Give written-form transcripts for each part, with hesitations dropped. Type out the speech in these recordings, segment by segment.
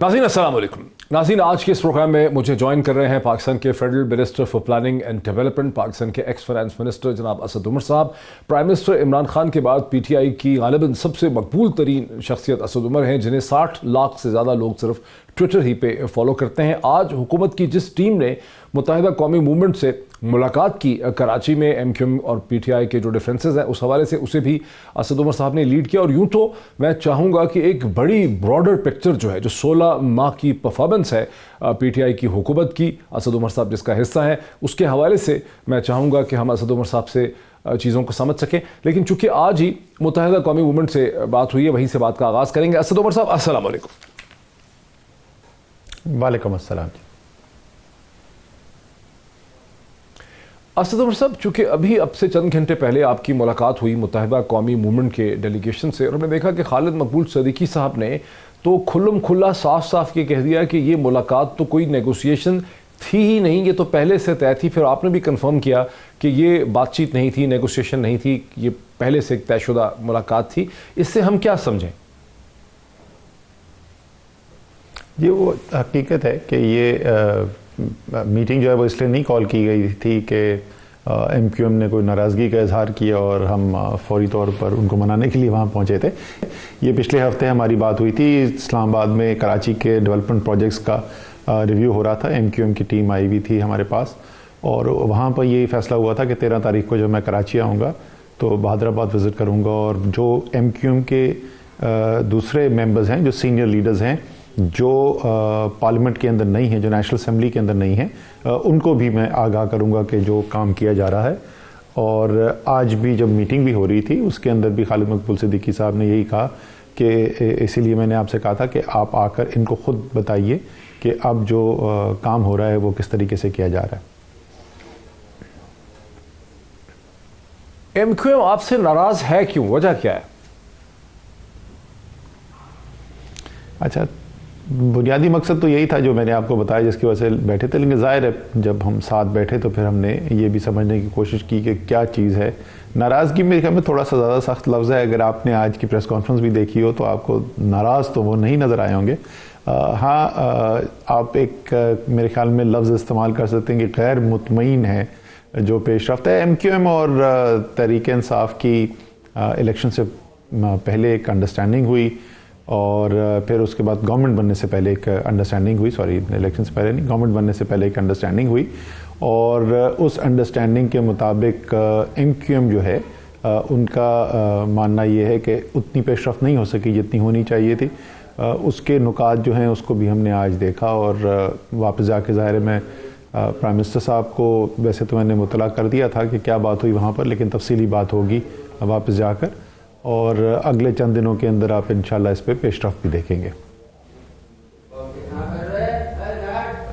नाज़रीन अस्सलाम वालेकुम। नाज़रीन, आज के इस प्रोग्राम में मुझे ज्वाइन कर रहे हैं पाकिस्तान के federal minister for planning and development, Pakistan के एक्स फाइनेंस मिनिस्टर जनाब असद उमर साहब। प्राइम मिनिस्टर इमरान खान के बाद पीटीआई की गालिबन सबसे मकबूल तरीन शख्सियत असद उमर हैं, जिन्हें 60 लाख से ज़्यादा लोग सिर्फ ट्विटर ही पे फॉलो करते हैं। आज हुकूमत की जिस टीम ने मुत्तहिदा कौमी मूवमेंट से मुलाकात की कराची में, एमक्यूएम और पीटीआई के जो डिफरेंसेस हैं उस हवाले से, उसे भी असद उमर साहब ने लीड किया। और यूँ तो मैं चाहूँगा कि एक बड़ी ब्रॉडर पिक्चर जो है, जो 16 माह की परफॉर्मेंस है पीटीआई की हुकूमत की, असद उमर साहब जिसका हिस्सा है, उसके हवाले से मैं चाहूँगा कि हम असद उमर साहब से चीज़ों को समझ सकें। लेकिन चूँकि आज ही मुत्तहिदा कौमी मूवमेंट से बात हुई है, वहीं से बात का आगाज़ करेंगे। असद उमर साहब, अस्सलाम वालेकुम। वालेकुम अस्सलाम। असद उमर साहब, चूँकि अभी अब से चंद घंटे पहले आपकी मुलाकात हुई मुत्तहिदा कौमी मूवमेंट के डेलीगेशन से, और हमने देखा कि खालिद मकबूल सदीकी साहब ने तो खुल्लम खुल्ला साफ साफ ये कह दिया कि ये मुलाकात तो कोई नेगोशिएशन थी ही नहीं, ये तो पहले से तय थी। फिर आपने भी कंफर्म किया कि ये बातचीत नहीं थी, नेगोशिएशन नहीं थी, ये पहले से एक तयशुदा मुलाकात थी। इससे हम क्या समझें? ये वो हकीकत है कि ये मीटिंग जो है वो इसलिए नहीं कॉल की गई थी कि एमक्यूएम ने कोई नाराज़गी का इजहार किया और हम फौरी तौर पर उनको मनाने के लिए वहाँ पहुँचे थे। ये पिछले हफ्ते हमारी बात हुई थी इस्लामाबाद में, कराची के डेवलपमेंट प्रोजेक्ट्स का रिव्यू हो रहा था। एमक्यूएम की टीम आई हुई थी हमारे पास और वहाँ पर ये फैसला हुआ था कि 13 तारीख को जब मैं कराची आऊँगा तो बहादराबाद विज़िट करूँगा, और जो एमक्यूएम के दूसरे मेंबर्स हैं, जो सीनियर लीडर्स हैं, जो पार्लियामेंट के अंदर नहीं है, जो नेशनल असेंबली के अंदर नहीं है, उनको भी मैं आगाह करूंगा कि जो काम किया जा रहा है। और आज भी जब मीटिंग भी हो रही थी उसके अंदर भी खालिद मकबूल सिद्दीकी साहब ने यही कहा कि इसीलिए मैंने आपसे कहा था कि आप आकर इनको खुद बताइए कि अब जो काम हो रहा है वो किस तरीके से किया जा रहा है। एमक्यूएम आपसे नाराज़ है क्यों? वजह क्या है? अच्छा, बुनियादी मकसद तो यही था जो मैंने आपको बताया, जिसकी वजह से बैठे थे। लेकिन ज़ाहिर है जब हम साथ बैठे तो फिर हमने ये भी समझने की कोशिश की कि क्या चीज़ है। नाराज़गी मेरे ख्याल में थोड़ा सा ज़्यादा सख्त लफ्ज़ है। अगर आपने आज की प्रेस कॉन्फ्रेंस भी देखी हो तो आपको नाराज़ तो वो नहीं नज़र आए होंगे। हाँ, आप एक मेरे ख्याल में लफ्ज़ इस्तेमाल कर सकते हैं कि गैर मुतमईन है जो पेश रफ्त है। एमक्यूएम और तहरीक इंसाफ की इलेक्शन से पहले एक अंडरस्टैंडिंग हुई और फिर उसके बाद गवर्नमेंट बनने से पहले एक अंडरस्टैंडिंग हुई, सॉरी इलेक्शन से पहले नहीं, गवर्नमेंट बनने से पहले एक अंडरस्टैंडिंग हुई। और उस अंडरस्टैंडिंग के मुताबिक एमक्यूएम जो है उनका मानना ये है कि उतनी पेशरफ्त नहीं हो सकी जितनी होनी चाहिए थी। उसके नुकात जो हैं उसको भी हमने आज देखा और वापस जाके ज़ाहिर है मैं प्राइम मिनिस्टर साहब को वैसे तो मैंने मुतला कर दिया था कि क्या बात हुई वहाँ पर, लेकिन तफसीली बात होगी वापस जाकर, और अगले चंद दिनों के अंदर आप इंशाल्लाह इस पे पेशरफ्त भी देखेंगे।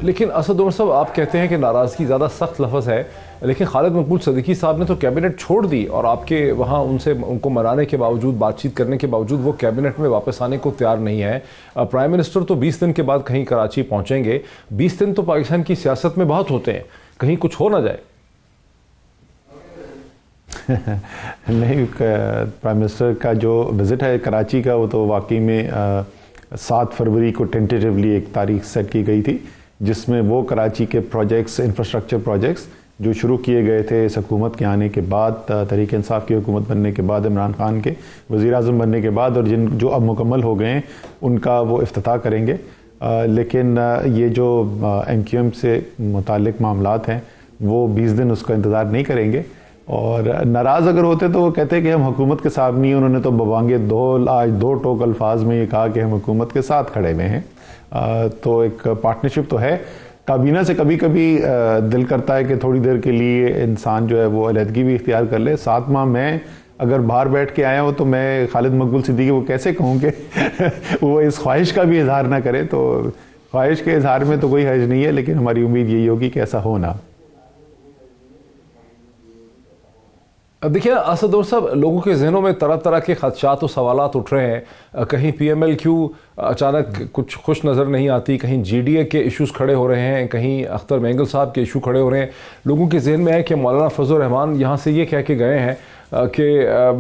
लेकिन असद उमर साहब, आप कहते हैं कि नाराज़गी ज़्यादा सख्त लफ्ज़ है, लेकिन खालिद मकबूल सदीकी साहब ने तो कैबिनेट छोड़ दी और आपके वहाँ उनको मनाने के बावजूद, बातचीत करने के बावजूद वो कैबिनेट में वापस आने को तैयार नहीं है। प्राइम मिनिस्टर तो 20 दिन के बाद कहीं कराची पहुँचेंगे। 20 दिन तो पाकिस्तान की सियासत में बहुत होते हैं, कहीं कुछ हो ना जाए। नहीं, प्राइम मिनिस्टर का जो विज़िट है कराची का वो तो वाकई में 7 फरवरी को टेंटेटिवली एक तारीख सेट की गई थी, जिसमें वो कराची के प्रोजेक्ट्स, इंफ्रास्ट्रक्चर प्रोजेक्ट्स जो शुरू किए गए थे इस हुकूमत के आने के बाद, तहरीक इंसाफ की हुकूमत बनने के बाद, इमरान खान के वज़ीर आज़म बनने के बाद, और जो अब मुकम्मल हो गए हैं उनका वो इफ्तिताह करेंगे। लेकिन ये जो एमक्यूएम से मुताल्लिक़ मामलात हैं वो 20 दिन उसका इंतज़ार नहीं करेंगे। और नाराज़ अगर होते तो वो कहते कि हम हुकूमत के साथ नहीं, उन्होंने तो बवांगे आज दो टोक अल्फाज में ये कहा कि हम हुकूमत के साथ खड़े हुए हैं। तो एक पार्टनरशिप तो है। काबीना से कभी कभी दिल करता है कि थोड़ी देर के लिए इंसान जो है वो अलहदगी भी इख्तियार कर ले। 7 माह मैं अगर बाहर बैठ के आया हूँ तो मैं खालिद मकबूल सिद्दीकी को कैसे कहूँ कि वो इस ख्वाहिश का भी इजहार ना करे। तो ख्वाहिश के इजहार में तो कोई हर्ज नहीं है, लेकिन हमारी उम्मीद यही होगी कि ऐसा हो ना। देखिए असद उमर साहब, लोगों के जहनों में तरह तरह के खदशात और सवालात उठ रहे हैं। कहीं PMLQ अचानक कुछ खुश नज़र नहीं आती, कहीं GDA के इश्यूज़ खड़े हो रहे हैं, कहीं अख्तर मेंगल साहब के इशू खड़े हो रहे हैं। लोगों के जहन में है कि मौलाना फजल रहमान यहाँ से ये कह के गए हैं कि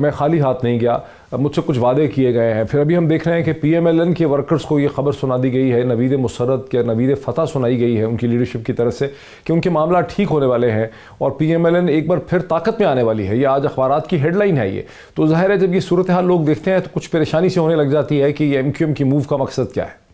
मैं खाली हाथ नहीं गया। मुझसे कुछ वादे किए गए हैं, फिर अभी हम देख रहे हैं कि PMLN के वर्कर्स को ये खबर सुना दी गई है, नवीद मुसर्रत के नवीद फ़तह सुनाई गई है उनकी लीडरशिप की तरफ से कि उनके मामला ठीक होने वाले हैं और PMLN एक बार फिर ताकत में आने वाली है। ये आज अखबारात की हेडलाइन है ये। तो ज़ाहिर है जब ये सूरत हाल लोग देखते हैं तो कुछ परेशानी से होने लग जाती है कि ये MQM की मूव का मकसद क्या है।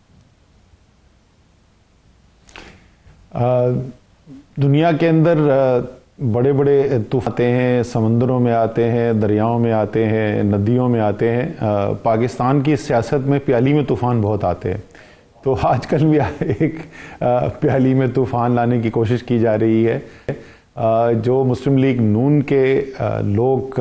दुनिया के अंदर बड़े बड़े तूफान आते हैं, समंदरों में आते हैं, दरियाओं में आते हैं, नदियों में आते हैं। पाकिस्तान की सियासत में प्याली में तूफान बहुत आते हैं। तो आजकल भी एक प्याली में तूफान लाने की कोशिश की जा रही है। जो मुस्लिम लीग नून के लोग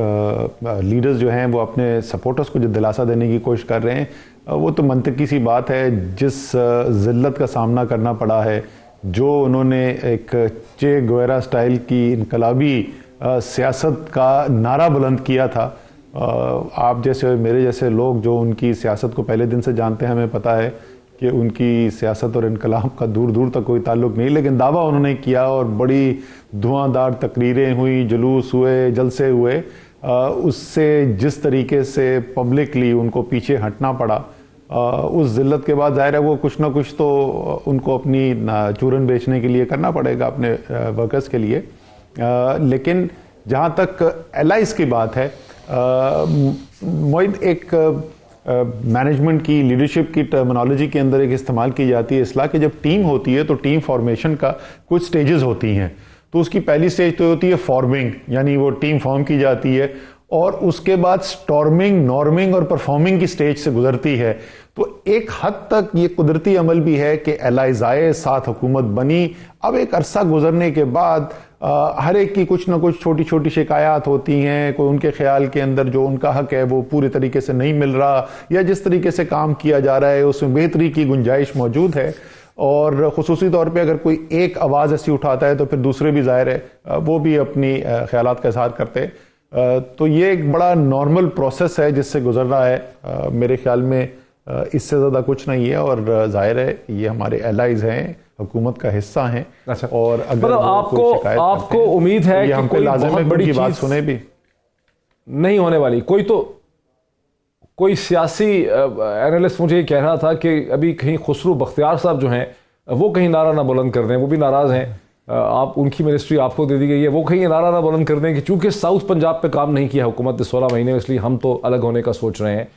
लीडर्स जो हैं वो अपने सपोर्टर्स को जो दिलासा देने की कोशिश कर रहे हैं, वो तो मंतकी सी बात है। जिस ज़िल्लत का सामना करना पड़ा है, जो उन्होंने एक चे गुवेरा स्टाइल की इनकलाबी सियासत का नारा बुलंद किया था, आप जैसे मेरे जैसे लोग जो उनकी सियासत को पहले दिन से जानते हैं, हमें पता है कि उनकी सियासत और इनकलाब का दूर दूर तक कोई ताल्लुक़ नहीं, लेकिन दावा उन्होंने किया और बड़ी धुआंधार तकरीरें हुई, जुलूस हुए, जलसे हुए। उससे जिस तरीके से पब्लिकली उनको पीछे हटना पड़ा, उस ज़िल्लत के बाद ज़ाहिर है वो कुछ ना कुछ तो उनको अपनी चूरन बेचने के लिए करना पड़ेगा अपने वर्कर्स के लिए। लेकिन जहाँ तक एलाइज की बात है, मोइद एक मैनेजमेंट की लीडरशिप की टर्मिनोलॉजी के अंदर एक इस्तेमाल की जाती है इसलाह कि जब टीम होती है तो टीम फॉर्मेशन का कुछ स्टेजेस होती हैं। तो उसकी पहली स्टेज तो होती है फॉर्मिंग, यानी वो टीम फॉर्म की जाती है, और उसके बाद स्टॉर्मिंग, नॉर्मिंग और परफॉर्मिंग की स्टेज से गुजरती है। तो एक हद तक ये कुदरती अमल भी है कि एलाइज आए, साथ हुकूमत बनी। अब एक अरसा गुजरने के बाद हर एक की कुछ ना कुछ छोटी छोटी शिकायत होती हैं। कोई उनके ख्याल के अंदर जो उनका हक है वो पूरे तरीके से नहीं मिल रहा, या जिस तरीके से काम किया जा रहा है उसमें बेहतरी की गुंजाइश मौजूद है। और ख़ुसूसी तौर पे अगर कोई एक आवाज़ ऐसी उठाता है तो फिर दूसरे भी ज़ाहिर है वो भी अपनी ख्यालात का इज़हार करते हैं। तो ये एक बड़ा नॉर्मल प्रोसेस है जिससे गुजर रहा है। मेरे ख्याल में इससे ज़्यादा कुछ नहीं है, और ज़ाहिर है ये हमारे एलाइज हैं, हुकूमत का हिस्सा हैं। अच्छा, और अगर मतलब आपको उम्मीद है कि कोई बहुत बड़ी बात सुने भी नहीं होने वाली। कोई सियासी एनालिस्ट मुझे ये कह रहा था कि अभी कहीं खुसरू बख्तियार साहब जो हैं वो कहीं नारा ना बुलंद कर दें, वो भी नाराज़ हैं। आप उनकी मिनिस्ट्री आपको दे दी गई है, वो कहीं नारा ना बुलंद कर दें कि चूंकि साउथ पंजाब पे काम नहीं किया हुकूमत ने 16 महीने, इसलिए हम तो अलग होने का सोच रहे हैं।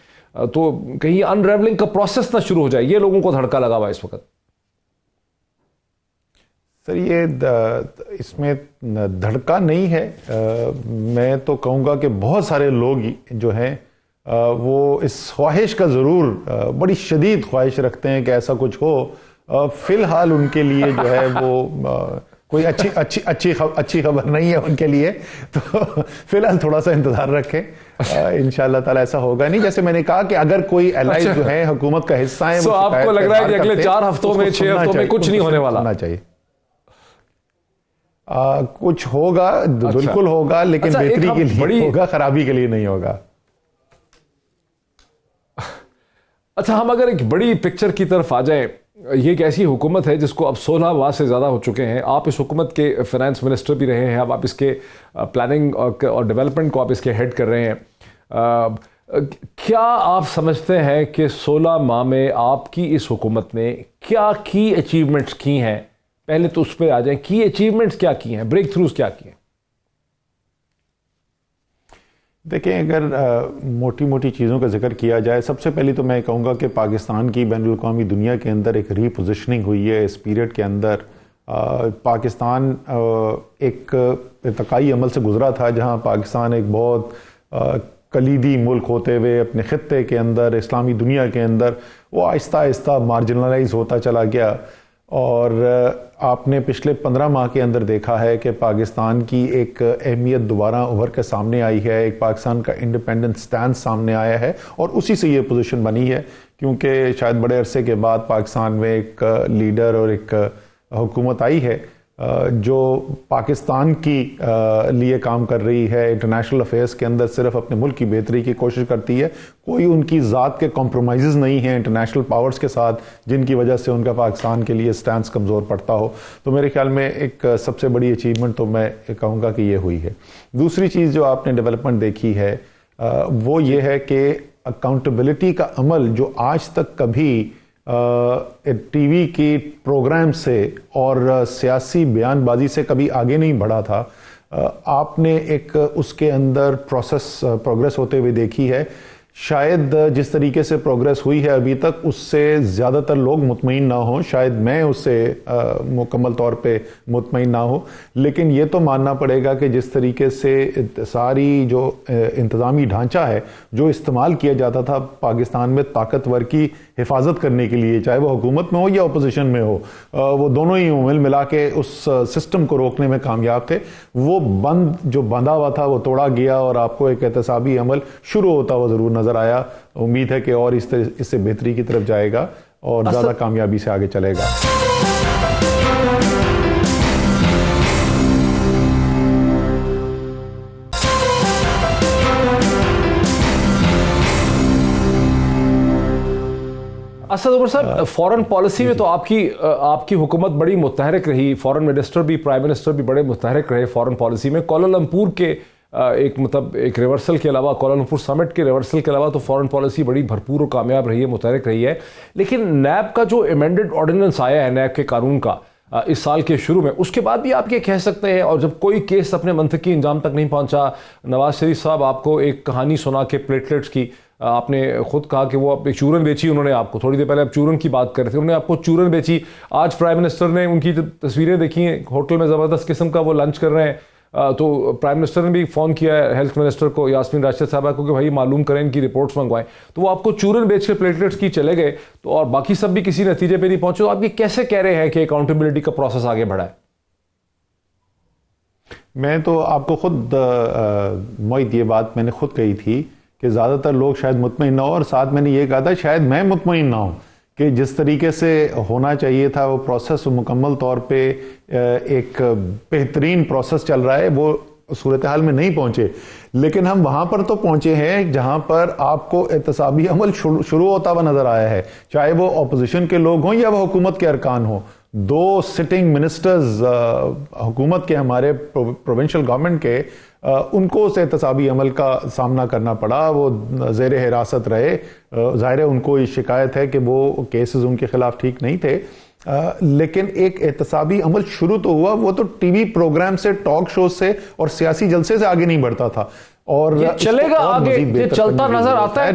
तो कहीं अनरेवलिंग का प्रोसेस ना शुरू हो जाए, ये लोगों को धड़का लगा हुआ इस वक्त। सर ये इसमें धड़का नहीं है। मैं तो कहूँगा कि बहुत सारे लोग जो हैं वो इस ख्वाहिश का ज़रूर बड़ी शदीद ख्वाहिश रखते हैं कि ऐसा कुछ हो। फ़िलहाल उनके लिए जो है वो कोई अच्छी खबर नहीं है उनके लिए, तो फिलहाल थोड़ा सा इंतज़ार रखें। इंशाअल्लाह ताला ऐसा होगा नहीं। जैसे मैंने कहा कि अगर कोई एलाइज जो है हुकूमत का हिस्सा है, आपको लग रहा है कि अगले 4 हफ्तों में 6 हफ्तों में कुछ नहीं होने वाला? चाहिए कुछ होगा, बिल्कुल होगा, लेकिन बेहतरी के लिए होगा, खराबी के लिए नहीं होगा। अच्छा, हम अगर एक बड़ी पिक्चर की तरफ आ जाएं, ये एक ऐसी हुकूमत है जिसको अब 16 माह से ज़्यादा हो चुके हैं। आप इस हुकूमत के फाइनेंस मिनिस्टर भी रहे हैं, अब आप इसके प्लानिंग और डेवलपमेंट को आप इसके हेड कर रहे हैं। क्या आप समझते हैं कि 16 माह में आपकी इस हुकूमत ने क्या की अचीवमेंट्स की हैं? पहले तो उस पर आ जाएं, की अचीवमेंट्स क्या की हैं, ब्रेक थ्रूज क्या किए हैं? देखें, अगर मोटी मोटी चीज़ों का जिक्र किया जाए, सबसे पहले तो मैं कहूँगा कि पाकिस्तान की बैनुल-अक़वामी दुनिया के अंदर एक रीपोजिशनिंग हुई है। इस पीरियड के अंदर पाकिस्तान एक इर्तिकाई अमल से गुजरा था, जहाँ पाकिस्तान एक बहुत कलीदी मुल्क होते हुए अपने ख़ित्ते के अंदर, इस्लामी दुनिया के अंदर वो आहिस्ता आहिस्ता मार्जिनलाइज होता चला गया। और आपने पिछले 15 माह के अंदर देखा है कि पाकिस्तान की एक अहमियत दोबारा उभर के सामने आई है, एक पाकिस्तान का इंडिपेंडेंट स्टैंड सामने आया है, और उसी से ये पोजीशन बनी है। क्योंकि शायद बड़े अरसे के बाद पाकिस्तान में एक लीडर और एक हुकूमत आई है जो पाकिस्तान की लिए काम कर रही है, इंटरनेशनल अफेयर्स के अंदर सिर्फ अपने मुल्क की बेहतरी की कोशिश करती है। कोई उनकी ज़ात के कॉम्प्रोमाइज़ नहीं हैं इंटरनेशनल पावर्स के साथ, जिनकी वजह से उनका पाकिस्तान के लिए स्टैंड कमज़ोर पड़ता हो। तो मेरे ख्याल में एक सबसे बड़ी अचीवमेंट तो मैं कहूँगा कि ये हुई है। दूसरी चीज़ जो आपने डेवलपमेंट देखी है, وہ یہ ہے کہ اکاؤنٹیبلٹی کا عمل جو آج تک کبھی ٹی وی کی پروگرام سے اور سیاسی بیان بازی سے کبھی آگے نہیں بڑھا تھا، آپ نے ایک اس کے اندر پروگریس ہوتے ہوئے دیکھی ہے. شاید جس طریقے سے پروگریس ہوئی ہے ابھی تک اس سے زیادہ تر لوگ مطمئن نہ ہوں، شاید میں اس سے مکمل طور پہ مطمئن نہ ہوں، لیکن یہ تو ماننا پڑے گا کہ جس طریقے سے ساری جو انتظامی ڈھانچہ ہے جو استعمال کیا جاتا تھا پاکستان میں طاقتور کی حفاظت کرنے کے لیے، چاہے وہ حکومت میں ہو یا اپوزیشن میں ہو، وہ دونوں ہی مل ملا کے اس سسٹم کو روکنے میں کامیاب تھے. وہ جو بندھا ہوا تھا وہ توڑا گیا اور آپ کو ایک احتسابی عمل شروع ہوتا ہوا ضرور نظر آیا. امید ہے کہ اور اس سے بہتری کی طرف جائے گا اور زیادہ کامیابی سے آگے چلے گا. اسد عمر صاحب، فورن پالیسی میں تو آپ کی حکومت بڑی متحرک رہی، فورن منسٹر بھی، پرائم منسٹر بھی بڑے متحرک رہے فورن پالیسی میں. کوالالمپور کے ایک ریورسل کے علاوہ، کوالالمپور سمٹ کے ریورسل کے علاوہ تو فورن پالیسی بڑی بھرپور اور کامیاب رہی ہے، متحرک رہی ہے. لیکن نیب کا جو ایمینڈڈ آرڈیننس آیا ہے نیب کے قانون کا اس سال کے شروع میں، اس کے بعد بھی آپ یہ کہہ سکتے ہیں، اور جب کوئی کیس اپنے منطقی انجام تک نہیں پہنچا، نواز شریف صاحب آپ کو ایک کہانی سنا کے پلیٹلیٹس کی، آپ نے خود کہا کہ وہ ایک چورن بیچی، انہوں نے آپ کو تھوڑی دیر پہلے آپ چورن کی بات کر رہے تھے، انہوں نے آپ کو چورن بیچی. آج پرائم منسٹر نے ان کی تصویریں دیکھی ہیں، ہوٹل میں زبردست قسم کا وہ لنچ کر رہے ہیں، تو پرائم منسٹر نے بھی فون کیا ہے ہیلتھ منسٹر کو، یاسمین راشد صاحبہ کو، کہ بھائی معلوم کریں، ان کی رپورٹس منگوائیں. تو وہ آپ کو چورن بیچ کے پلیٹلیٹس کی چلے گئے، تو اور باقی سب بھی کسی نتیجے پہ نہیں پہنچے. تو آپ یہ کیسے کہہ رہے ہیں کہ اکاؤنٹیبلٹی کا پروسیس آگے بڑھا ہے؟ میں تو آپ کو خود موید یہ بات میں نے خود کہی تھی کہ زیادہ تر لوگ شاید مطمئن نہ ہو، اور ساتھ میں نے یہ کہا تھا شاید میں مطمئن نہ ہوں کہ جس طریقے سے ہونا چاہیے تھا وہ پروسیس مکمل طور پہ ایک بہترین پروسیس چل رہا ہے، وہ صورتحال میں نہیں پہنچے. لیکن ہم وہاں پر تو پہنچے ہیں جہاں پر آپ کو احتسابی عمل شروع ہوتا ہوا نظر آیا ہے، چاہے وہ اپوزیشن کے لوگ ہوں یا وہ حکومت کے ارکان ہوں. 2 سٹنگ منسٹرز حکومت کے، ہمارے پروونشل گورنمنٹ کے، ان کو اس احتسابی عمل کا سامنا کرنا پڑا، وہ زیر حراست رہے. ظاہر ہے ان کو یہ شکایت ہے کہ وہ کیسز ان کے خلاف ٹھیک نہیں تھے، لیکن ایک احتسابی عمل شروع تو ہوا. وہ تو ٹی وی پروگرام سے، ٹاک شو سے اور سیاسی جلسے سے آگے نہیں بڑھتا تھا، اور یہ چلے گا آگے، یہ چلتا نظر آتا ہے.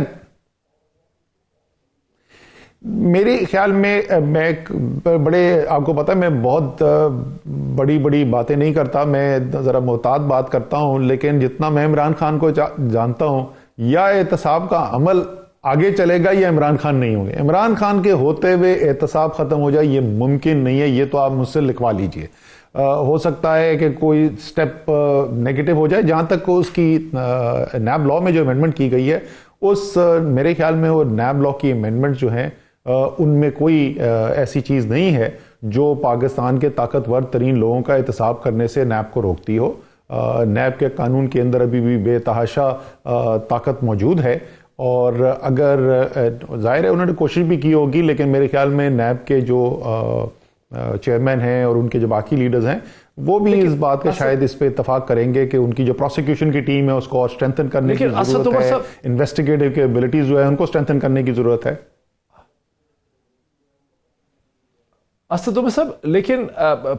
میرے خیال میں بڑے، آپ کو پتا ہے میں بہت بڑی باتیں نہیں کرتا، میں ذرا محتاط بات کرتا ہوں، لیکن جتنا میں عمران خان کو جانتا ہوں، یا احتساب کا عمل آگے چلے گا یا عمران خان نہیں ہوں گے. عمران خان کے ہوتے ہوئے احتساب ختم ہو جائے یہ ممکن نہیں ہے، یہ تو آپ مجھ سے لکھوا لیجئے. ہو سکتا ہے کہ کوئی سٹیپ نیگیٹو ہو جائے. جہاں تک اس کی نیب لاء میں جو امینڈمنٹ کی گئی ہے، میرے خیال میں وہ نیب لاء کی امینڈمنٹ جو ہیں ان میں کوئی ایسی چیز نہیں ہے جو پاکستان کے طاقتور ترین لوگوں کا احتساب کرنے سے نیب کو روکتی ہو. نیب کے قانون کے اندر ابھی بھی بے تحاشا طاقت موجود ہے، اور اگر ظاہر ہے انہوں نے کوشش بھی کی ہوگی، لیکن میرے خیال میں نیب کے جو چیئرمین ہیں اور ان کے جو باقی لیڈرز ہیں وہ بھی اس بات کا شاید اس پہ اتفاق کریں گے کہ ان کی جو پروسیکیوشن کی ٹیم ہے اس کو اور اسٹرینتھن کرنے کی ضرورت ہے، انویسٹیگیٹو کیپیبلٹیز جو ہے ان کو اسٹرینتھن کرنے کی ضرورت ہے. اسد عمر صاحب، لیکن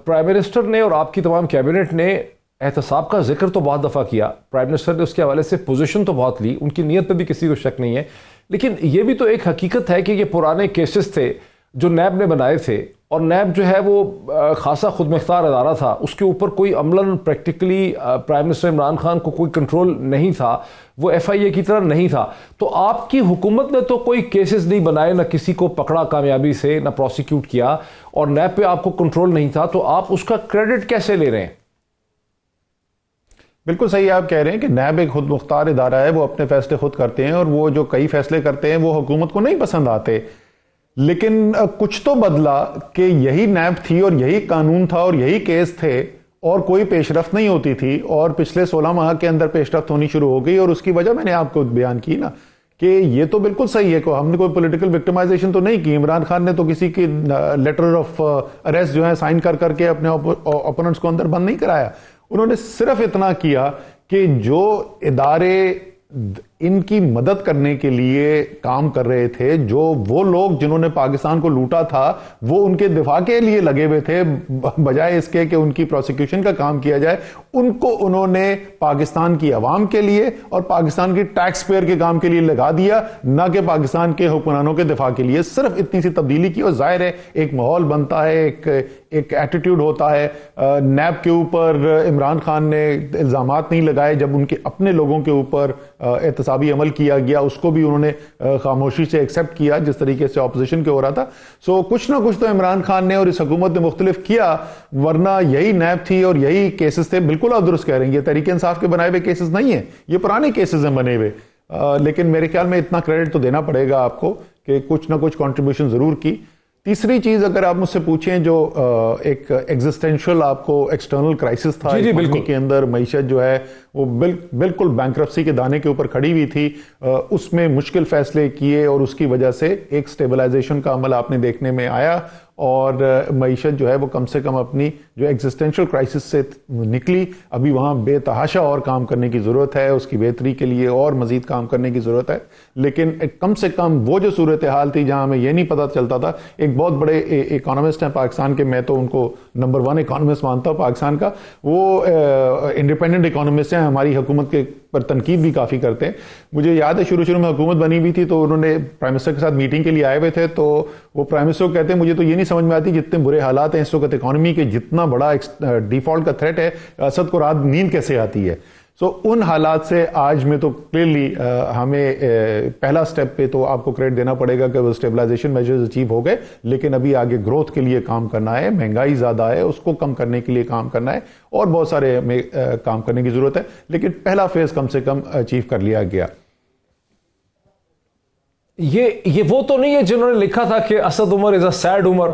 پرائم منسٹر نے اور آپ کی تمام کیبنٹ نے احتساب کا ذکر تو بہت دفعہ کیا، پرائم منسٹر نے اس کے حوالے سے پوزیشن تو بہت لی، ان کی نیت پہ بھی کسی کو شک نہیں ہے. لیکن یہ بھی تو ایک حقیقت ہے کہ یہ پرانے کیسز تھے جو نیب نے بنائے تھے، اور نیب جو ہے وہ خاصا خود مختار ادارہ تھا، اس کے اوپر کوئی عملاً practically prime minister Imran Khan کو کوئی کنٹرول نہیں تھا، وہ ایف آئی اے کی طرح نہیں تھا. تو آپ کی حکومت نے تو کوئی کیسز نہیں بنائے، نہ کسی کو پکڑا کامیابی سے، نہ پروسیکیوٹ کیا، اور نیب پہ آپ کو کنٹرول نہیں تھا، تو آپ اس کا کریڈٹ کیسے لے رہے ہیں؟ بالکل صحیح آپ کہہ رہے ہیں کہ نیب ایک خود مختار ادارہ ہے، وہ اپنے فیصلے خود کرتے ہیں، اور وہ جو کئی فیصلے کرتے ہیں وہ حکومت کو نہیں پسند آتے. لیکن کچھ تو بدلا کہ یہی نیب تھی اور یہی قانون تھا اور یہی کیس تھے، اور کوئی پیش رفت نہیں ہوتی تھی، اور پچھلے 16 ماہ کے اندر پیش رفت ہونی شروع ہو گئی. اور اس کی وجہ میں نے آپ کو بیان کی نا کہ یہ تو بالکل صحیح ہے کہ ہم نے کوئی پولیٹیکل وکٹمائزیشن تو نہیں کی. عمران خان نے تو کسی کی لیٹر آف اریسٹ جو ہے سائن کر کے اپنے اپوننٹس کو اندر بند نہیں کرایا. انہوں نے صرف اتنا کیا کہ جو ادارے ان کی مدد کرنے کے لیے کام کر رہے تھے. جو وہ لوگ جنہوں نے پاکستان کو لوٹا تھا وہ ان کے دفاع کے لیے لگے ہوئے تھے, بجائے اس کے کہ ان کی پروسیکیوشن کا کام کیا جائے. ان کو انہوں نے پاکستان کی عوام کے لیے اور پاکستان کی ٹیکس پیئر کے کام کے لیے لگا دیا, نہ کہ پاکستان کے حکمرانوں کے دفاع کے لیے. صرف اتنی سی تبدیلی کی, اور ظاہر ہے ایک ماحول بنتا ہے, ایک ایٹیٹیوڈ ہوتا ہے. نیب کے اوپر عمران خان نے الزامات نہیں لگائے جب ان کے اپنے لوگوں کے اوپر احتسابی عمل کیا گیا, اس کو بھی انہوں نے خاموشی سے ایکسپٹ کیا جس طریقے سے اپوزیشن کے ہو رہا تھا. سو کچھ نہ کچھ تو عمران خان نے اور اس حکومت نے مختلف کیا, ورنہ یہی نیب تھی اور یہی کیسز تھے. بالکل آپ درست کہہ رہے ہیں, یہ تحریک انصاف کے بنائے ہوئے کیسز نہیں ہیں, یہ پرانے کیسز ہیں بنے ہوئے. لیکن میرے خیال میں اتنا کریڈٹ تو دینا پڑے گا آپ کو کہ کچھ نہ کچھ کنٹریبیوشن ضرور کی. تیسری چیز اگر آپ مجھ سے پوچھیں, جو ایک ایگزسٹینشل آپ کو ایکسٹرنل کرائسس تھا اکانومی کے اندر, معیشت جو ہے وہ بالکل بینکرپسی کے دانے کے اوپر کھڑی ہوئی تھی, اس میں مشکل فیصلے کیے اور اس کی وجہ سے ایک سٹیبلائزیشن کا عمل آپ نے دیکھنے میں آیا, اور معیشت جو ہے وہ کم سے کم اپنی جو ایگزسٹینشل کرائسس سے نکلی. ابھی وہاں بے تحاشا اور کام کرنے کی ضرورت ہے, اس کی بہتری کے لیے اور مزید کام کرنے کی ضرورت ہے. لیکن کم سے کم وہ جو صورتحال تھی جہاں ہمیں یہ نہیں پتہ چلتا تھا, ایک بہت بڑے اکانومسٹ ہیں پاکستان کے, میں تو ان کو نمبر 1 اکانومسٹ مانتا ہوں پاکستان کا, وہ انڈیپینڈنٹ اکانومسٹ ہیں, ہماری حکومت کے پر تنقید بھی کافی کرتے ہیں. مجھے یاد ہے شروع میں حکومت بنی ہوئی تھی تو انہوں نے پرائم منسٹر کے ساتھ میٹنگ کے لیے آئے ہوئے تھے, تو وہ پرائم منسٹر کو کہتے ہیں مجھے تو یہ نہیں سمجھ میں آتی جتنے برے حالات ہیں اس وقت اکانومی کے, جتنا بڑا ڈیفالٹ کا تھریٹ ہے, اسد کو رات نیند کیسے آتی ہے. سو ان حالات سے آج میں تو کلیئرلی ہمیں پہلا سٹیپ پہ تو آپ کو کریڈٹ دینا پڑے گا کہ وہ سٹیبلائزیشن میجرز اچیو ہو گئے, لیکن ابھی آگے گروتھ کے لیے کام کرنا ہے, مہنگائی زیادہ ہے اس کو کم کرنے کے لیے کام کرنا ہے, اور بہت سارے ہمیں کام کرنے کی ضرورت ہے. لیکن پہلا فیز کم سے کم اچیو کر لیا گیا. یہ وہ تو نہیں ہے جنہوں نے لکھا تھا کہ اسد عمر از اے سیڈ عمر.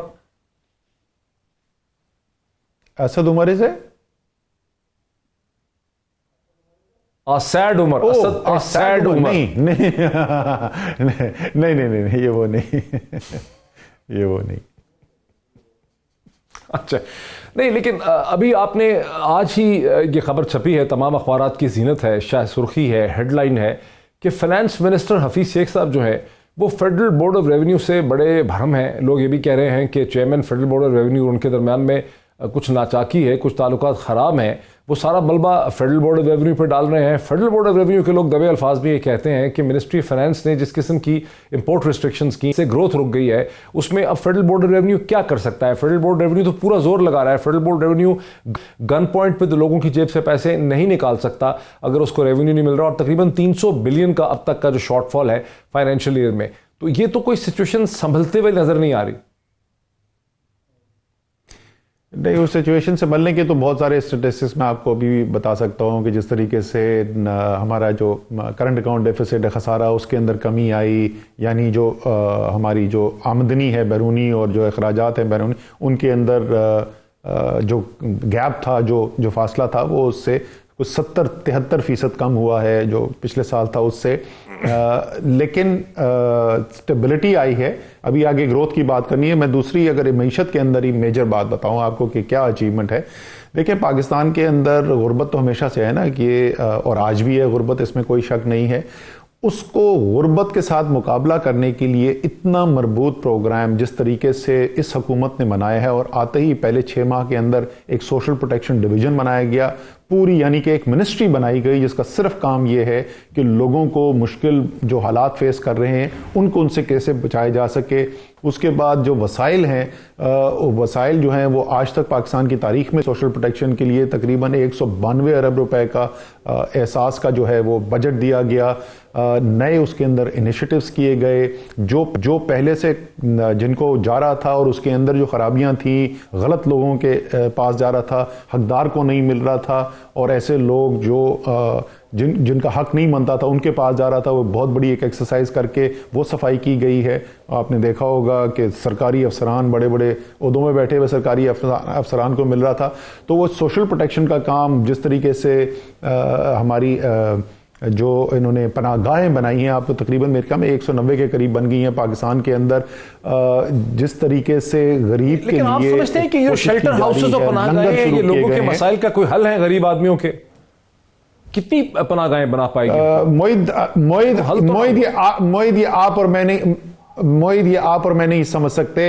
اسد عمر از اے سیڈ عمر, سیڈ عمر. نہیں, یہ وہ نہیں, یہ وہ نہیں. اچھا نہیں, لیکن ابھی آپ نے آج ہی یہ خبر چھپی ہے, تمام اخبارات کی زینت ہے, شاہ سرخی ہے, ہیڈ لائن ہے کہ فائنانس منسٹر حفیظ شیخ صاحب جو ہے وہ فیڈرل بورڈ آف ریونیو سے بڑے بھرم ہیں. لوگ یہ بھی کہہ رہے ہیں کہ chairman federal board of revenue اور ان کے درمیان میں کچھ ناچاکی ہے, کچھ تعلقات خراب ہیں, وہ سارا ملبہ فیڈرل بورڈ آف ریونیو پہ ڈال رہے ہیں. فیڈرل بورڈ آف ریونیو کے لوگ دبے الفاظ میں یہ کہتے ہیں کہ منسٹری فائنانس نے جس قسم کی امپورٹ ریسٹرکشنز کی سے گروتھ رک گئی ہے, اس میں اب فیڈرل بورڈ آف ریونیو کیا کر سکتا ہے. فیڈرل بورڈ ریونیو تو پورا زور لگا رہا ہے. Federal board revenue gun point پہ تو لوگوں کی جیب سے پیسے نہیں نکال سکتا اگر اس کو ریونیو نہیں مل رہا, اور تقریباً 300 بلین کا اب تک کا جو شارٹ فال ہے فائنینشیل ایئر میں. تو یہ تو کوئی سچویشن سنبھلتے ہوئے نظر نہیں آ رہی. نہیں, اس سچویشن سے بلنے کے تو بہت سارے اسٹیٹسٹکس میں آپ کو بھی بتا سکتا ہوں کہ جس طریقے سے ہمارا جو کرنٹ اکاؤنٹ ڈیفیسٹ ہے خسارہ, اس کے اندر کمی آئی, یعنی جو ہماری جو آمدنی ہے بیرونی اور جو اخراجات ہیں بیرونی, ان کے اندر جو گیپ تھا, جو فاصلہ تھا, وہ اس سے کچھ 70-73% کم ہوا ہے جو پچھلے سال تھا اس سے. لیکن سٹیبلٹی آئی ہے. ابھی آگے گروتھ کی بات کرنی ہے. میں دوسری اگر معیشت کے اندر ہی میجر بات بتاؤں آپ کو کہ کیا اچیومنٹ ہے. دیکھیں, پاکستان کے اندر غربت تو ہمیشہ سے ہے نا, کہ اور آج بھی ہے غربت, اس میں کوئی شک نہیں ہے. اس کو غربت کے ساتھ مقابلہ کرنے کے لیے اتنا مربوط پروگرام جس طریقے سے اس حکومت نے بنایا ہے, اور آتے ہی پہلے 6 ماہ کے اندر ایک سوشل پروٹیکشن ڈویژن بنایا گیا پوری, یعنی کہ ایک منسٹری بنائی گئی جس کا صرف کام یہ ہے کہ لوگوں کو مشکل جو حالات فیس کر رہے ہیں ان کو ان سے کیسے بچایا جا سکے. اس کے بعد جو وسائل ہیں, وسائل جو ہیں وہ آج تک پاکستان کی تاریخ میں سوشل پروٹیکشن کے لیے تقریباً 192 ارب روپے کا احساس کا جو ہے وہ بجٹ دیا گیا. نئے اس کے اندر انیشیٹوز کیے گئے, جو پہلے سے جن کو جا رہا تھا اور اس کے اندر جو خرابیاں تھیں, غلط لوگوں کے پاس جا رہا تھا, حقدار کو نہیں مل رہا تھا, اور ایسے لوگ جو جن کا حق نہیں بنتا تھا ان کے پاس جا رہا تھا, وہ بہت بڑی ایک ایکسرسائز کر کے وہ صفائی کی گئی ہے. آپ نے دیکھا ہوگا کہ سرکاری افسران, بڑے بڑے عہدوں میں بیٹھے ہوئے سرکاری افسران کو مل رہا تھا. تو وہ سوشل پروٹیکشن کا کام جس طریقے سے ہماری جو انہوں نے پناہ گاہیں بنائی ہیں, آپ کو تقریباً میرے خیال میں 190 کے قریب بن گئی ہیں پاکستان کے اندر, جس طریقے سے غریب کے لیے. لیکن آپ سمجھتے ہیں کہ یہ شیلٹر ہاؤسز اور پناہ گاہیں یہ لوگوں کے مسائل کا کوئی حل ہے غریب آدمیوں کے؟ कितनी पनाहगाहें बना पाएगी? मोहित ये आप और मैं नहीं समझ सकते।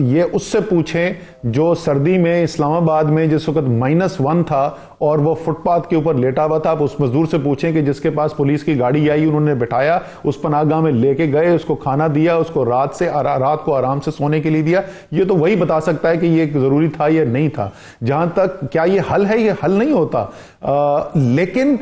ये उससे पूछें जो सर्दी में इस्लामाबाद में जिस वक्त -1 था और वो फुटपाथ के ऊपर लेटा हुआ था। आप उस मजदूर से पूछें कि जिसके पास पुलिस की गाड़ी आई, उन्होंने बिठाया, उस पनाहगाह में लेके गए, उसको खाना दिया, उसको रात को आराम से सोने के लिए दिया। ये तो वही बता सकता है कि ये जरूरी था या नहीं था। जहां तक क्या ये हल है, ये हल नहीं होता। लेकिन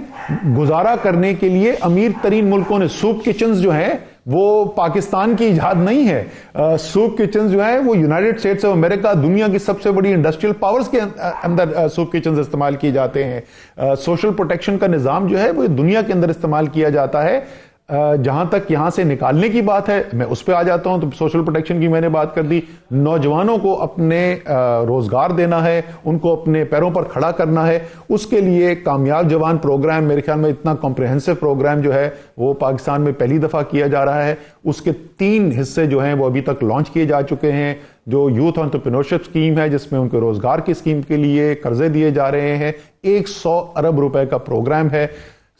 गुजारा करने के लिए अमीर तरीन मुल्कों ने, सूप किचन्स जो है वो पाकिस्तान की इजाद नहीं है। सूप किचन जो है वो यूनाइटेड स्टेट्स ऑफ अमेरिका, दुनिया की सबसे बड़ी इंडस्ट्रियल पावर्स के अंदर सूप किचन इस्तेमाल किए जाते हैं। सोशल प्रोटेक्शन का निजाम जो है वो दुनिया के अंदर इस्तेमाल किया जाता है। जहां तक यहां से निकालने की बात है, मैं उस पर आ जाता हूं। तो सोशल प्रोटेक्शन की मैंने बात कर दी। नौजवानों को अपने रोजगार देना है, उनको अपने पैरों पर खड़ा करना है। उसके लिए कामयाब जवान प्रोग्राम, मेरे ख्याल में इतना कॉम्प्रिहेंसिव प्रोग्राम जो है वो पाकिस्तान में पहली दफा किया जा रहा है। उसके 3 हिस्से जो हैं वो अभी तक लॉन्च किए जा चुके हैं। जो यूथ एंटरप्रेन्योरशिप स्कीम है, जिसमें उनके रोजगार की स्कीम के लिए कर्जे दिए जा रहे हैं, 100 अरब रुपए का प्रोग्राम है।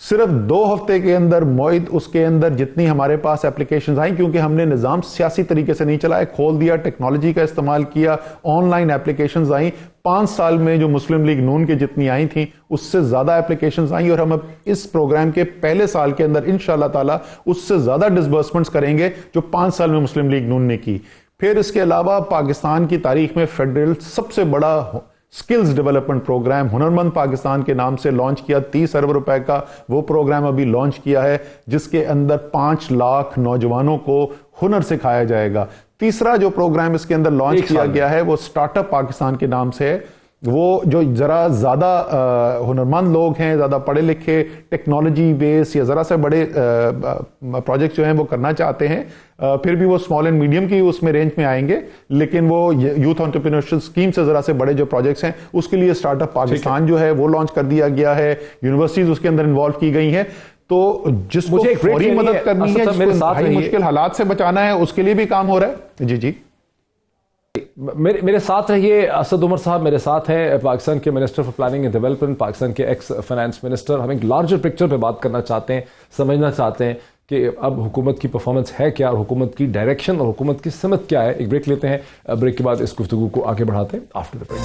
सिर्फ 2 हफ्ते के अंदर मोइद उसके अंदर जितनी हमारे पास एप्लीकेशंस आई, क्योंकि हमने निजाम सियासी तरीके से नहीं चलाया, खोल दिया, टेक्नोलॉजी का इस्तेमाल किया, ऑनलाइन एप्लीकेशंस आई। 5 साल में जो मुस्लिम लीग नून की जितनी आई थी उससे ज्यादा एप्लीकेशंस आई। और हम अब इस प्रोग्राम के पहले साल के अंदर इंशाअल्लाह ताला उससे ज्यादा डिसबर्समेंट्स करेंगे जो 5 साल में मुस्लिम लीग नून ने की। फिर इसके अलावा पाकिस्तान की तारीख में फेडरल सबसे बड़ा स्किल्स डेवलपमेंट प्रोग्राम हुनरमंद पाकिस्तान के नाम से लॉन्च किया। 30 अरब रुपए का वो प्रोग्राम अभी लॉन्च किया है, जिसके अंदर 5 लाख नौजवानों को हुनर सिखाया जाएगा। तीसरा जो प्रोग्राम इसके अंदर लॉन्च किया गया है वो स्टार्टअप पाकिस्तान के नाम से है। वो जो जरा ज्यादा हुनरमंद लोग हैं, ज्यादा पढ़े लिखे, टेक्नोलॉजी बेस या जरा से बड़े प्रोजेक्ट जो हैं वो करना चाहते हैं, फिर भी वो स्मॉल एंड मीडियम की उसमें रेंज में आएंगे। लेकिन वो यूथ एंटरप्रेन्योरशिप स्कीम से जरा से बड़े जो प्रोजेक्ट्स हैं उसके लिए स्टार्टअप पाकिस्तान जो है वो लॉन्च कर दिया गया है। यूनिवर्सिटीज उसके अंदर इन्वॉल्व की गई हैं। तो जिसको फौरी मदद करनी है, जिसको मुश्किल हालात से बचाना है, उसके लिए भी काम हो रहा है। जी जी, मेरे साथ रहिए। असद उमर साहब मेरे साथ हैं, पाकिस्तान के minister for planning and development, Pakistan के एक्स फाइनेंस मिनिस्टर। हम एक लार्जर पिक्चर पे बात करना चाहते हैं, समझना चाहते हैं कि अब हुकूमत की परफॉर्मेंस है क्या और हुकूमत की डायरेक्शन और हुकूमत की समत क्या है। एक ब्रेक लेते हैं, ब्रेक के बाद इस गुफ्तगू को आगे बढ़ाते हैं आफ्टर द ब्रेक।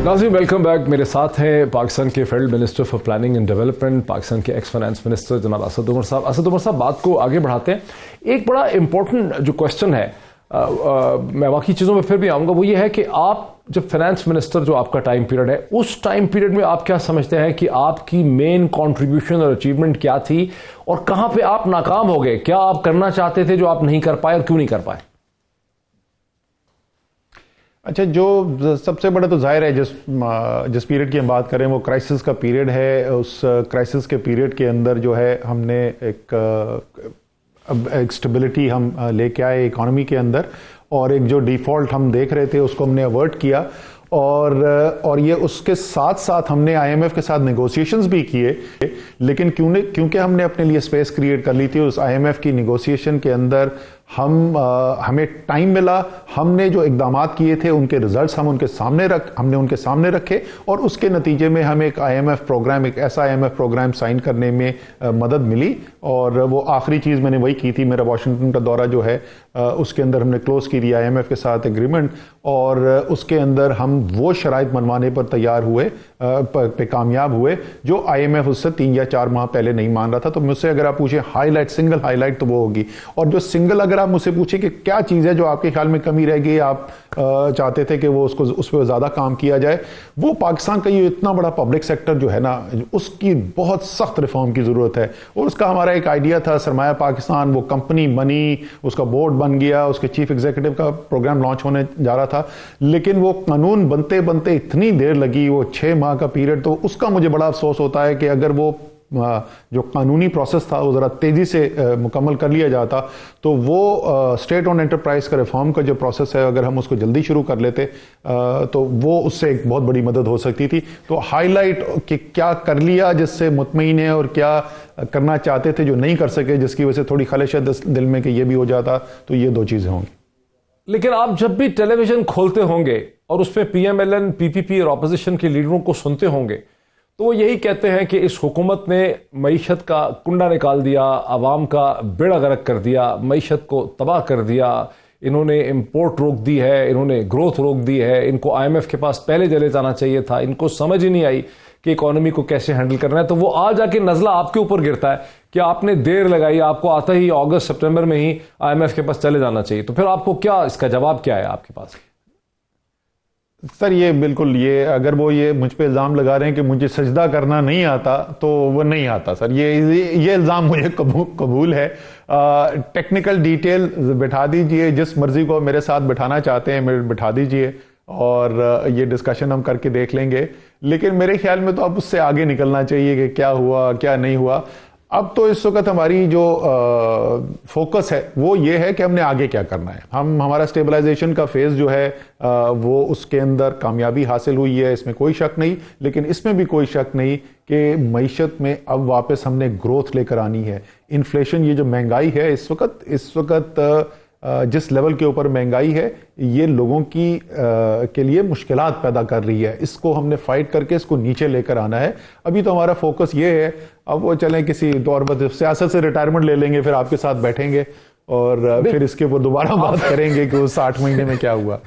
नाज़रीन वेलकम बैक। मेरे साथ हैं पाकिस्तान के federal minister for planning and development, Pakistan के एक्स फाइनेंस मिनिस्टर जनाब असद उमर साहब। असद उमर साहब, बात को आगे बढ़ाते हैं। एक बड़ा इंपॉर्टेंट जो क्वेश्चन है, मैं बाकी चीज़ों में फिर भी आऊँगा, वो ये है कि आप जब फाइनेंस मिनिस्टर जो आपका टाइम पीरियड है, उस टाइम पीरियड में आप क्या समझते हैं कि आपकी मेन कंट्रीब्यूशन और अचीवमेंट क्या थी और कहाँ पे आप नाकाम हो गए? क्या आप करना चाहते थे जो आप नहीं कर पाए और क्यों नहीं कर पाए? अच्छा, जो सबसे बड़ा तो जाहिर है जिस पीरियड की हम बात करें वो क्राइसिस का पीरियड है। उस क्राइसिस के पीरियड के अंदर जो है हमने एक स्टेबिलिटी हम लेके आए इकोनॉमी के अंदर, और एक जो डिफॉल्ट हम देख रहे थे उसको हमने अवर्ट किया। और ये उसके साथ साथ हमने IMF के साथ नेगोशिएशंस भी किए। लेकिन क्योंकि हमने अपने लिए स्पेस क्रिएट कर ली थी उस IMF की नेगोशिएशन के अंदर, हमें टाइम मिला। हमने जो इकदामात किए थे उनके रिजल्ट्स हमने उनके सामने रखे, और उसके नतीजे में हमें एक ऐसा IMF प्रोग्राम साइन करने में मदद मिली। और वो आखिरी चीज़ मैंने वही की थी। मेरा वाशिंगटन का दौरा जो है उसके अंदर हमने क्लोज की थी IMF के साथ एग्रीमेंट, और उसके अंदर हम वो शराइत मनवाने पर तैयार हुए, पे कामयाब हुए, जो IMF उससे 3 या 4 माह पहले नहीं मान रहा था। तो मुझसे अगर आप पूछे सिंगल हाईलाइट तो वो होगी। और जो सिंगल, अगर आप मुझसे पूछे कि क्या चीज़ है जो आपके ख्याल में कमी रह गई, आप चाहते थे कि वो उस पर ज़्यादा काम किया जाए, वो पाकिस्तान का ये इतना बड़ा पब्लिक सेक्टर जो है ना, उसकी बहुत सख्त रिफॉर्म की ज़रूरत है। और उसका हमारा एक आइडिया था, सरमाया पाकिस्तान, वो कंपनी बनी, उसका बोर्ड बन गया, उसके चीफ एग्जीक्यूटिव का प्रोग्राम लॉन्च होने जा रहा था। लेकिन वो कानून बनते बनते इतनी देर लगी, वो 6 माह का पीरियड। तो उसका मुझे बड़ा अफसोस होता है कि अगर वो جو قانونی پروسیس تھا وہ ذرا تیزی سے مکمل کر لیا جاتا تو وہ اسٹیٹ اون انٹرپرائز کا ریفارم کا جو پروسیس ہے اگر ہم اس کو جلدی شروع کر لیتے تو وہ اس سے ایک بہت بڑی مدد ہو سکتی تھی. تو ہائی لائٹ کہ کیا کر لیا جس سے مطمئن ہے اور کیا کرنا چاہتے تھے جو نہیں کر سکے جس کی وجہ سے تھوڑی خلش ہے دل میں کہ یہ بھی ہو جاتا, تو یہ دو چیزیں ہوں گی. لیکن آپ جب بھی ٹیلی ویژن کھولتے ہوں گے اور اس میں پی ایم ایل این, پی پی پی اور اپوزیشن کے لیڈروں کو سنتے ہوں گے تو وہ یہی کہتے ہیں کہ اس حکومت نے معیشت کا کنڈا نکال دیا, عوام کا بیڑا غرق کر دیا, معیشت کو تباہ کر دیا, انہوں نے امپورٹ روک دی ہے, انہوں نے گروتھ روک دی ہے, ان کو آئی ایم ایف کے پاس پہلے چلے جانا چاہیے تھا, ان کو سمجھ ہی نہیں آئی کہ اکانومی کو کیسے ہینڈل کرنا ہے. تو وہ آ جا کے نزلہ آپ کے اوپر گرتا ہے کہ آپ نے دیر لگائی, آپ کو آتا ہی اگست سپٹمبر میں ہی آئی ایم ایف کے پاس چلے جانا چاہیے. تو پھر آپ کو کیا اس کا جواب کیا ہے آپ کے پاس؟ سر یہ بالکل, یہ اگر وہ یہ مجھ پہ الزام لگا رہے ہیں کہ مجھے سجدہ کرنا نہیں آتا تو وہ نہیں آتا سر, یہ الزام مجھے قبول ہے. ٹیکنیکل ڈیٹیل بٹھا دیجئے, جس مرضی کو میرے ساتھ بٹھانا چاہتے ہیں بٹھا دیجئے اور یہ ڈسکشن ہم کر کے دیکھ لیں گے. لیکن میرے خیال میں تو اب اس سے آگے نکلنا چاہیے کہ کیا ہوا کیا نہیں ہوا. اب تو اس وقت ہماری جو فوکس ہے وہ یہ ہے کہ ہم نے آگے کیا کرنا ہے. ہمارا سٹیبلائزیشن کا فیز جو ہے وہ اس کے اندر کامیابی حاصل ہوئی ہے, اس میں کوئی شک نہیں. لیکن اس میں بھی کوئی شک نہیں کہ معیشت میں اب واپس ہم نے گروتھ لے کر آنی ہے. انفلیشن, یہ جو مہنگائی ہے اس وقت جس لیول کے اوپر مہنگائی ہے یہ لوگوں کے لیے مشکلات پیدا کر رہی ہے. اس کو ہم نے فائٹ کر کے اس کو نیچے لے کر آنا ہے. ابھی تو ہمارا فوکس یہ ہے, اب وہ چلیں کسی دور پر سیاست سے ریٹائرمنٹ لے لیں گے, پھر آپ کے ساتھ بیٹھیں گے اور پھر اس کے اوپر دوبارہ بات کریں گے کہ وہ 60 مہینے میں کیا ہوا.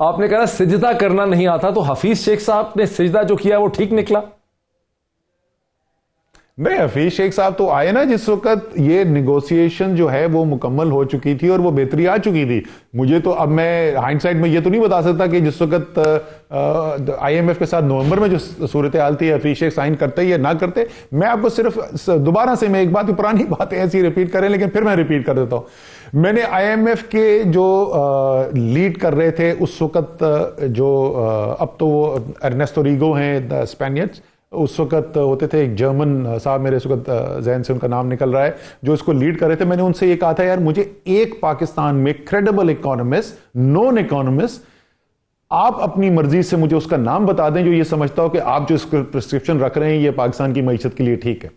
آپ نے کہا سجدہ کرنا نہیں آتا, تو حفیظ شیخ صاحب نے سجدہ جو کیا وہ ٹھیک نکلا؟ نہیں, حفیظ شیخ صاحب تو آئے نا جس وقت یہ نیگوسیشن جو ہے وہ مکمل ہو چکی تھی اور وہ بہتری آ چکی تھی. مجھے تو اب میں ہائنڈ سائڈ میں یہ تو نہیں بتا سکتا کہ جس وقت آئی ایم ایف کے ساتھ نومبر میں جو صورتحال تھی حفیظ شیخ سائن کرتے یا نہ کرتے. میں آپ کو صرف دوبارہ سے, میں ایک بات پرانی باتیں ایسی ریپیٹ کریں لیکن پھر میں ریپیٹ کر دیتا ہوں. میں نے آئی ایم ایف کے جو لیڈ کر رہے تھے اس وقت, جو اب تو وہ ارنیسٹو ریگو ہیں اسپینیٹس, اس وقت ہوتے تھے ایک جرمن صاحب, میرے اس وقت ذہن سے ان کا نام نکل رہا ہے, جو اس کو لیڈ کر رہے تھے. میں نے ان سے یہ کہا تھا یار مجھے ایک پاکستان میں کریڈیبل اکانومسٹ, نون اکانومسٹ, آپ اپنی مرضی سے مجھے اس کا نام بتا دیں جو یہ سمجھتا ہو کہ آپ جو اس کو پرسکرپشن رکھ رہے ہیں یہ پاکستان کی معیشت کے لیے ٹھیک ہے.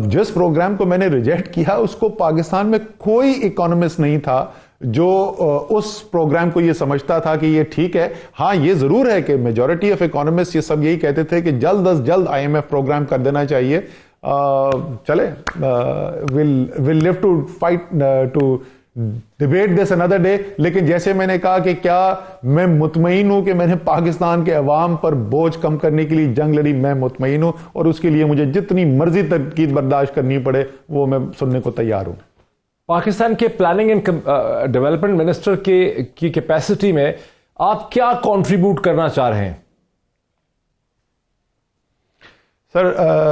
جس پروگرام کو میں نے ریجیکٹ کیا اس کو پاکستان میں کوئی اکانومسٹ نہیں تھا جو اس پروگرام کو یہ سمجھتا تھا کہ یہ ٹھیک ہے. ہاں یہ ضرور ہے کہ میجورٹی آف اکانومسٹ یہ سب یہی کہتے تھے کہ جلد از جلد آئی ایم ایف پروگرام کر دینا چاہیے. چلے we'll live to fight to debate this another day. لیکن جیسے میں نے کہا کہ کیا میں مطمئن ہوں کہ میں نے پاکستان کے عوام پر بوجھ کم کرنے کے لیے جنگ لڑی, میں مطمئن ہوں اور اس کے لیے مجھے جتنی مرضی تنقید برداشت کرنی پڑے وہ میں سننے کو تیار ہوں. پاکستان کے پلاننگ اینڈ ڈیولپمنٹ منسٹر کی کیپیسٹی میں آپ کیا کنٹریبیوٹ کرنا چاہ رہے ہیں؟ سر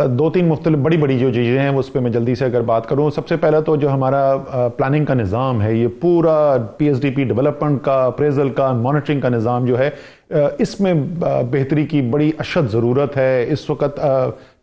دو تین مختلف بڑی جو چیزیں ہیں اس پہ میں جلدی سے اگر بات کروں. سب سے پہلا تو جو ہمارا پلاننگ کا نظام ہے, یہ پورا P S D P development کا, اپریزل کا, مانیٹرنگ کا نظام جو ہے اس میں بہتری کی بڑی اشد ضرورت ہے. اس وقت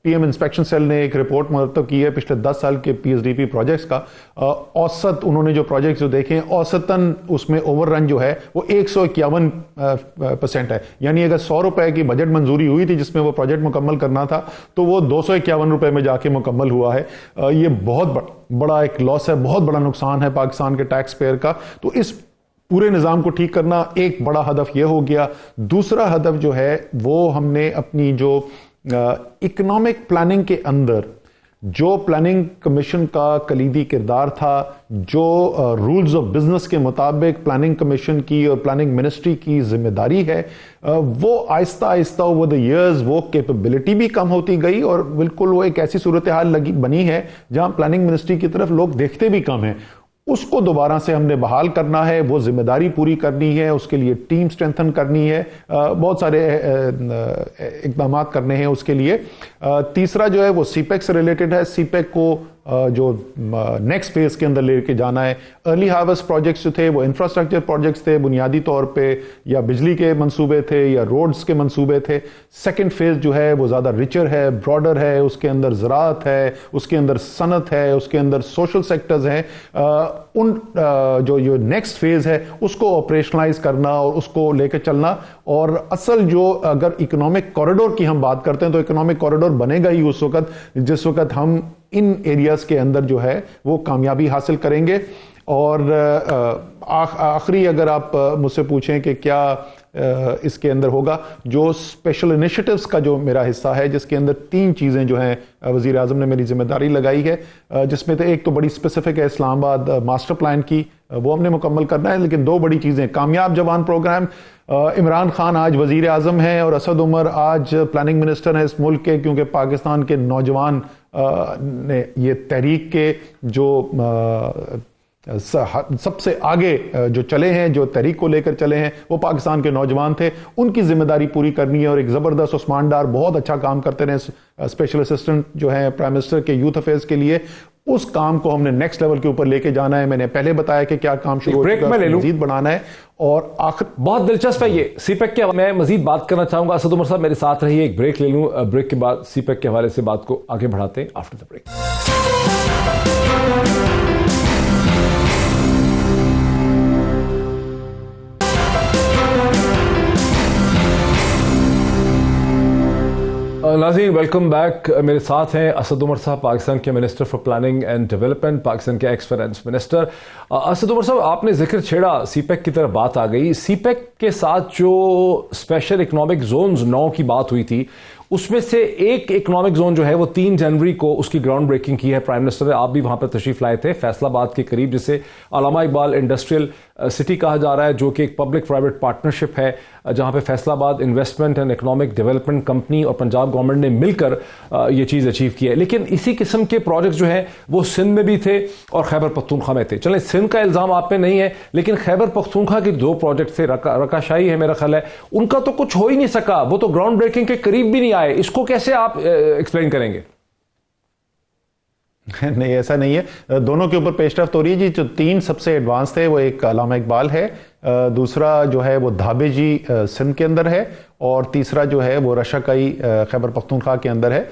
پی ایم انسپیکشن سیل نے ایک رپورٹ مرتب کی ہے پچھلے 10 سال کے P S D P projects کا. اوسط انہوں نے جو پروجیکٹس جو دیکھیں اوسطاً اس میں اوور رن جو ہے وہ 151% ہے. یعنی اگر 100 روپے کی بجٹ منظوری ہوئی تھی جس میں وہ پروجیکٹ مکمل کرنا تھا تو وہ 251 روپے میں جا کے مکمل ہوا ہے. یہ بہت بڑا ایک لاس ہے, بہت بڑا نقصان ہے پاکستان کے ٹیکس پیئر کا. تو اس پورے نظام کو ٹھیک کرنا ایک بڑا ہدف یہ ہو گیا. دوسرا ہدف جو ہے وہ ہم نے اپنی جو اکنامک پلاننگ کے اندر جو پلاننگ کمیشن کا کلیدی کردار تھا, جو رولز آف بزنس کے مطابق پلاننگ کمیشن کی اور پلاننگ منسٹری کی ذمہ داری ہے, وہ آہستہ آہستہ اوور دی ایئرز وہ کیپیبلٹی بھی کم ہوتی گئی اور بالکل وہ ایک ایسی صورتحال بنی ہے جہاں پلاننگ منسٹری کی طرف لوگ دیکھتے بھی کم ہیں. اس کو دوبارہ سے ہم نے بحال کرنا ہے, وہ ذمہ داری پوری کرنی ہے, اس کے لیے ٹیم سٹرینتھن کرنی ہے, بہت سارے اقدامات کرنے ہیں اس کے لیے. تیسرا جو ہے وہ سی پیک سے ریلیٹڈ ہے. سی پیک کو جو نیکسٹ فیز کے اندر لے کے جانا ہے. ارلی ہارویسٹ پروجیکٹس جو تھے وہ انفراسٹرکچر پروجیکٹس تھے بنیادی طور پہ, یا بجلی کے منصوبے تھے یا روڈز کے منصوبے تھے. سیکنڈ فیز جو ہے وہ زیادہ ریچر ہے, براڈر ہے, اس کے اندر زراعت ہے, اس کے اندر صنعت ہے, اس کے اندر سوشل سیکٹرز ہیں. ان جو نیکسٹ فیز ہے اس کو آپریشنلائز کرنا اور اس کو لے کے چلنا. اور اصل جو اگر اکنامک کوریڈور کی ہم بات کرتے ہیں تو اکنامک کوریڈور بنے گا ہی اس وقت جس وقت ہم ان ایریاز کے اندر جو ہے وہ کامیابی حاصل کریں گے. اور آخری اگر آپ مجھ سے پوچھیں کہ کیا اس کے اندر ہوگا, جو اسپیشل انیشیٹوز کا جو میرا حصہ ہے جس کے اندر 3 چیزیں جو ہیں وزیر اعظم نے میری ذمہ داری لگائی ہے, جس میں تو ایک تو بڑی اسپیسیفک ہے اسلام آباد ماسٹر پلان کی, وہ ہم نے مکمل کرنا ہے. لیکن 2 بڑی چیزیں, کامیاب جوان پروگرام, عمران خان آج وزیر اعظم ہیں اور اسد عمر آج پلاننگ منسٹر ہیں اس ملک کے, کیونکہ پاکستان کے نوجوان نے یہ تحریک کے جو سب سے آگے جو چلے ہیں, جو تحریک کو لے کر چلے ہیں, وہ پاکستان کے نوجوان تھے. ان کی ذمہ داری پوری کرنی ہے. اور ایک زبردست عثمان ڈار بہت اچھا کام کرتے رہے, اسپیشل اسسٹنٹ جو ہیں پرائم منسٹر کے یوتھ افیئرز کے لیے. اس کام کو ہم نے نیکسٹ لیول کے اوپر لے کے جانا ہے. میں نے پہلے بتایا کہ کیا کام شروع ہو چکا ہے, مزید بڑھانا ہے. اور آخر بہت دلچسپ ہے یہ سی پیک کے, میں مزید بات کرنا چاہوں گا. اسد عمر صاحب میرے ساتھ رہیے, ایک بریک لے لوں, بریک کے بعد سی پیک کے حوالے سے بات کو آگے بڑھاتے ہیں آفٹر دا بریک. ناظرین ویلکم بیک. میرے ساتھ ہیں اسد عمر صاحب, پاکستان کے minister for planning and development, Pakistan کے x finance minister. Asad Umar صاحب, آپ نے ذکر چھیڑا, سی پیک کی طرف بات آ گئی. سی پیک کے ساتھ جو اسپیشل اکنامک زونز 9 کی بات ہوئی تھی, اس میں سے ایک اکنامک زون جو ہے وہ 3 جنوری کو اس کی گراؤنڈ بریکنگ کی ہے. پرائم منسٹر نے, آپ بھی وہاں پر تشریف لائے تھے, فیصل آباد کے قریب, جسے علامہ اقبال انڈسٹریل سٹی کہا جا رہا ہے, جو کہ ایک پبلک پرائیویٹ پارٹنرشپ ہے, جہاں پہ فیصل آباد investment and economic development company اور پنجاب گورنمنٹ نے مل کر یہ چیز اچیو کی ہے. لیکن اسی قسم کے پروجیکٹس جو ہیں وہ سندھ میں بھی تھے اور خیبر پختونخوا میں تھے. چلیں, سندھ کا الزام آپ پہ نہیں ہے, لیکن خیبر پختونخوا کے 2 پروجیکٹ تھے, رکا شاہی ہے میرا خیال ہے, ان کا تو کچھ ہو ہی نہیں سکا, وہ تو گراؤنڈ بریکنگ کے قریب بھی نہیں آئے. اس کو کیسے آپ ایکسپلین کریں گے؟ نہیں, ایسا نہیں ہے. دونوں کے اوپر پیش رفت ہو رہی ہے جی. جو 3 سب سے ایڈوانس تھے وہ ایک علامہ اقبال ہے, دوسرا جو ہے وہ دھابے جی سندھ کے اندر ہے, اور تیسرا جو ہے وہ رشاکئی خیبر پختونخوا کے اندر ہے.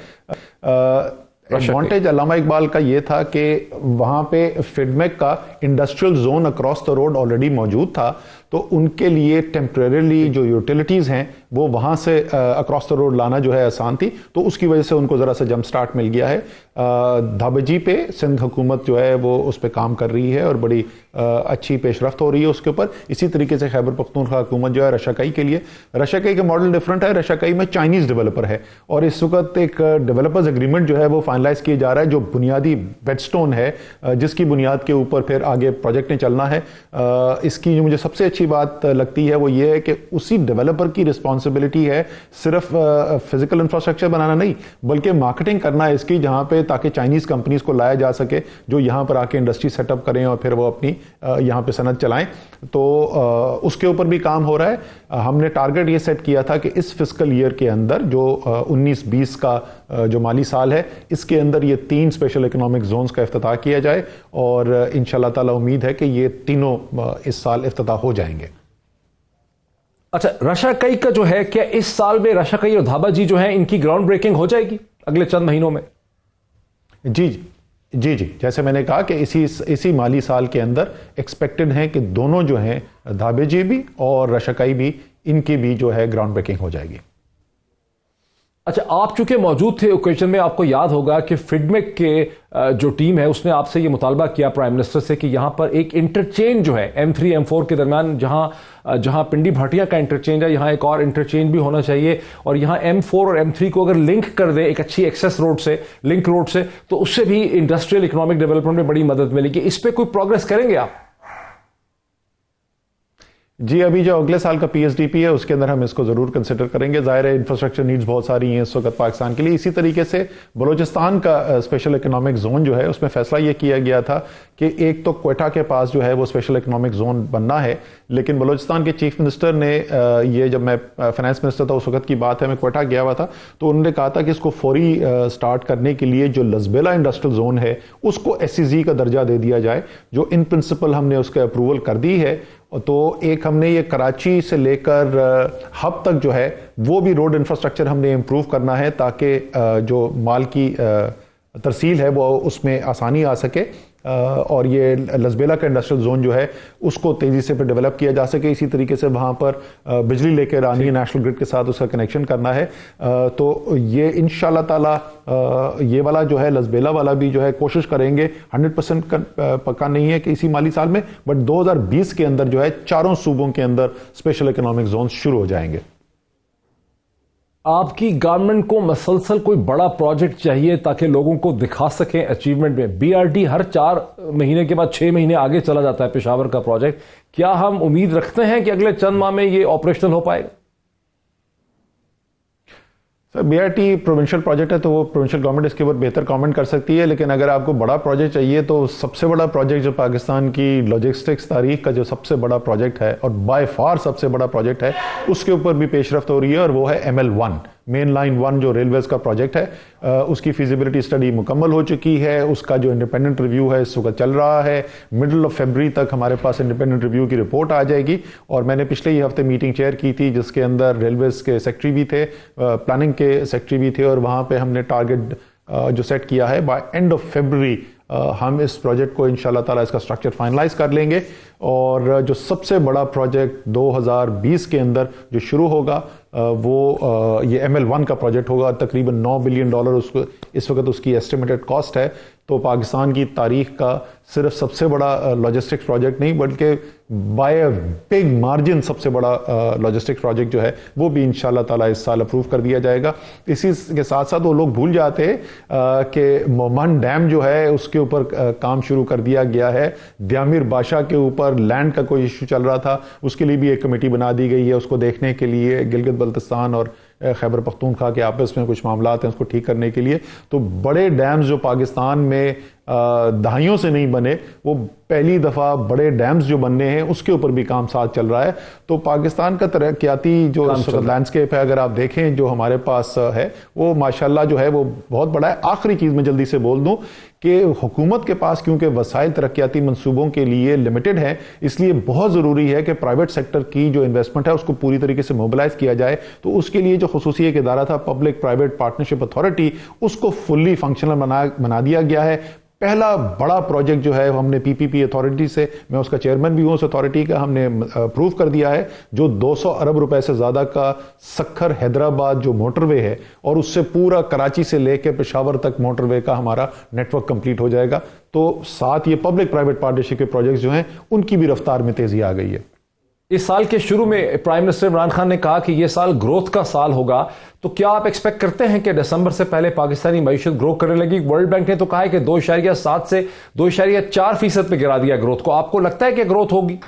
ایڈوانٹیج علامہ اقبال کا یہ تھا کہ وہاں پہ فیڈمیک کا industrial zone across the road already موجود تھا, تو ان کے لیے ٹیمپریریلی جو یوٹیلیٹیز ہیں وہ وہاں سے اکراس دا روڈ لانا جو ہے آسان تھی, تو اس کی وجہ سے ان کو ذرا سا جمپ سٹارٹ مل گیا ہے. دھابے جی پہ سندھ حکومت جو ہے وہ اس پہ کام کر رہی ہے اور بڑی اچھی پیش رفت ہو رہی ہے اس کے اوپر. اسی طریقے سے خیبر پختونخوا حکومت جو ہے رشاکئی کے لیے, رشاکئی کا ماڈل ڈفرنٹ ہے. رشاکئی میں چائنیز ڈیولپر ہے اور اس وقت ایک ڈیولپرز ایگریمنٹ جو ہے وہ فائنلائز کیا جا رہا ہے, جو بنیادی بیڈ سٹون ہے جس کی بنیاد کے اوپر پھر آگے پروجیکٹ نے چلنا ہے. اس کی جو مجھے سب سے اچھی بات لگتی ہے وہ یہ ہے کہ اسی ڈیولپر کی رسپانسبلٹی ہے صرف فزیکل انفراسٹرکچر بنانا نہیں, بلکہ مارکیٹنگ کرنا ہے اس کی, جہاں پہ تاکہ چائنیز کمپنیز کو لایا جا سکے جو یہاں پر آ کے انڈسٹری سیٹ اپ کریں اور پھر وہ اپنی یہاں پہ صنعت چلائیں. تو اس کے اوپر بھی کام ہو رہا ہے. ہم نے ٹارگٹ یہ سیٹ کیا تھا کہ اس فسکل ایئر کے اندر جو 19-20 کا جو مالی سال ہے, اس کے اندر یہ 3 اسپیشل اکنامک زونز کا افتتاح کیا جائے, اور انشاءاللہ تعالی امید ہے کہ یہ تینوں اس سال افتتاح ہو جائیں گے. اچھا, رشاکئی کا جو ہے, کیا اس سال میں رشاکئی اور دھابا جی جو ہیں ان کی گراؤنڈ بریکنگ ہو جائے گی اگلے چند مہینوں میں؟ جی جیسے میں نے کہا کہ اسی مالی سال کے اندر ایکسپیکٹڈ ہیں کہ دونوں جو ہیں دھابے جی بھی اور رشاکئی بھی, ان کی بھی جو ہے گراؤنڈ بریکنگ ہو جائے گی. اچھا, آپ چونکہ موجود تھے اوکیزن میں, آپ کو یاد ہوگا کہ فیڈمیک کے جو ٹیم ہے اس نے آپ سے یہ مطالبہ کیا پرائم منسٹر سے کہ یہاں پر ایک انٹرچینج جو ہے M3 M4 کے درمیان, جہاں پنڈی بھاٹیا کا انٹرچینج ہے, یہاں ایک اور انٹرچینج بھی ہونا چاہیے, اور یہاں M4 اور M3 کو اگر لنک کر دیں ایک اچھی ایکسیس روڈ سے, لنک روڈ سے, تو اس سے بھی انڈسٹریل اکنامک ڈیولپمنٹ میں بڑی مدد ملے گی. اس پہ کوئی پروگرس کریں گے آپ؟ जी, अभी जो अगले साल का PSDP है उसके अंदर हम इसको ज़रूर कंसिडर करेंगे। ज़ाहिर है इंफ्रास्ट्रक्चर नीड्स बहुत सारी हैं इस वक्त पाकिस्तान के लिए। इसी तरीके से बलूचिस्तान का स्पेशल इकोनॉमिक जोन जो है उसमें फैसला ये किया गया था कि एक तो क्वेटा के पास जो है वो स्पेशल इकोनॉमिक जोन बनना है, लेकिन बलूचिस्तान के चीफ मिनिस्टर ने ये, जब मैं फाइनेंस मिनिस्टर था उस वक्त की बात है, मैं क्वेटा गया हुआ था, तो उन्होंने कहा था कि इसको फौरी स्टार्ट करने के लिए जो लजबेला इंडस्ट्रियल जोन है उसको SEZ का दर्जा दे दिया जाए, जो इन प्रिंसिपल हमने उसका अप्रूवल कर दी है। तो एक हमने ये कराची से लेकर हब तक जो है वो भी रोड इंफ्रास्ट्रक्चर हमने इम्प्रूव करना है ताकि जो माल की तरसील है वो उसमें आसानी आ सके, और ये लजबेला का इंडस्ट्रियल जोन जो है उसको तेज़ी से फिर डेवलप किया जा सके। इसी तरीके से वहाँ पर बिजली लेकर आनी है, नेशनल ग्रिड के साथ उसका कनेक्शन करना है। तो ये इंशाल्लाह ताला ये वाला जो है लजबेला वाला भी जो है कोशिश करेंगे, 100% पक्का नहीं है कि इसी माली साल में, बट 2020 के अंदर जो है चारों सूबों के अंदर स्पेशल इकोनॉमिक जोन शुरू हो जाएंगे। आपकी गवर्नमेंट को मसलसल कोई बड़ा प्रोजेक्ट चाहिए ताकि लोगों को दिखा सकें अचीवमेंट में। BRT हर 4 महीने के बाद 6 महीने आगे चला जाता है पेशावर का प्रोजेक्ट। क्या हम उम्मीद रखते हैं कि अगले चंद माह में ये ऑपरेशनल हो पाएगा? सर, BRT प्रोविंशियल प्रोजेक्ट है तो वो प्रोविंशियल गवर्नमेंट इसके ऊपर बेहतर कमेंट कर सकती है, लेकिन अगर आपको बड़ा प्रोजेक्ट चाहिए तो सबसे बड़ा प्रोजेक्ट जो पाकिस्तान की लॉजिस्टिक्स तारीख का जो सबसे बड़ा प्रोजेक्ट है और बाय फार सबसे बड़ा प्रोजेक्ट है, उसके ऊपर भी पेशरफ्त हो रही है, और वो है ML1 मेन लाइन 1 जो रेलवेज का प्रोजेक्ट है। उसकी फिजिबिलिटी स्टडी मुकम्मल हो चुकी है, उसका जो इंडिपेंडेंट रिव्यू है इस वक्त चल रहा है। मिडल ऑफ फरवरी तक हमारे पास इंडिपेंडेंट रिव्यू की रिपोर्ट आ जाएगी, और मैंने पिछले ही हफ्ते मीटिंग चेयर की थी जिसके अंदर रेलवेज के सेक्रेटरी भी थे, प्लानिंग के सेक्रेटरी भी थे, और वहाँ पे हमने टारगेट जो सेट किया है बाय एंड ऑफ फरवरी हम इस प्रोजेक्ट को इंशाल्लाह ताला इसका स्ट्रक्चर फाइनलाइज कर लेंगे। और जो सबसे बड़ा प्रोजेक्ट 2020 के अंदर जो शुरू होगा वो ये ML1 का प्रोजेक्ट होगा। तकरीबन $9 बिलियन उसको इस वक्त उसकी एस्टिमेटेड कॉस्ट है। तो पाकिस्तान की तारीख का सिर्फ सबसे बड़ा लॉजिस्टिक्स प्रोजेक्ट नहीं, बल्कि बाय अ बिग मार्जिन सबसे बड़ा लॉजिस्टिक्स प्रोजेक्ट जो है वो भी इंशाल्लाह ताला इस साल अप्रूव कर दिया जाएगा। इसी के साथ साथ वो लोग भूल जाते हैं कि मोमन डैम जो है उसके ऊपर काम शुरू कर दिया गया है। द्यामिर बादशाह के ऊपर लैंड का कोई इशू चल रहा था, उसके लिए भी एक कमेटी बना दी गई है उसको देखने के लिए। गिलगित बल्तिस्तान और खैबर पख्तूनख्वा के आपस में कुछ मामलात हैं उसको ठीक करने के लिए। तो बड़े डैम्स जो पाकिस्तान में दहाइयों से नहीं बने, वो पहली दफ़ा बड़े डैम्स जो बनने हैं उसके ऊपर भी काम साथ चल रहा है। तो पाकिस्तान का तरक्याती जो लैंडस्केप है अगर आप देखें जो हमारे पास है वो माशाल्लाह जो है वो बहुत बड़ा है। आखिरी चीज़ मैं जल्दी से बोल दूं कि हुकूमत के पास क्योंकि वसाइल तरक्याती मंसूबों के लिए लिमिटेड है, इसलिए बहुत ज़रूरी है कि प्राइवेट सेक्टर की जो इन्वेस्टमेंट है उसको पूरी तरीके से मोबिलाइज किया जाए। तो उसके लिए जो खुसूसी एक इदारा था पब्लिक प्राइवेट पार्टनरशिप अथॉरिटी, उसको फुल्ली फंक्शनल बना दिया गया है। पहला बड़ा प्रोजेक्ट जो है हमने PPP अथॉरिटी से, मैं उसका चेयरमैन भी हूं उस अथॉरिटी का, हमने अप्रूव कर दिया है, जो 200 अरब रुपए से ज्यादा का सक्खर हैदराबाद जो मोटरवे है और उससे पूरा कराची से लेकर पेशावर तक मोटरवे का हमारा नेटवर्क कंप्लीट हो जाएगा। तो साथ ये पब्लिक प्राइवेट पार्टनरशिप के प्रोजेक्ट्स जो हैं उनकी भी रफ्तार में तेजी आ गई है। इस साल के शुरू में प्राइम मिनिस्टर इमरान खान ने कहा कि यह साल ग्रोथ का साल होगा, तो क्या आप एक्सपेक्ट करते हैं कि दिसंबर से पहले पाकिस्तानी मईशत ग्रो करने लगी? वर्ल्ड बैंक ने तो कहा है कि 2.7 से 2.4% पे गिरा दिया ग्रोथ को। आपको लगता है कि ग्रोथ होगी?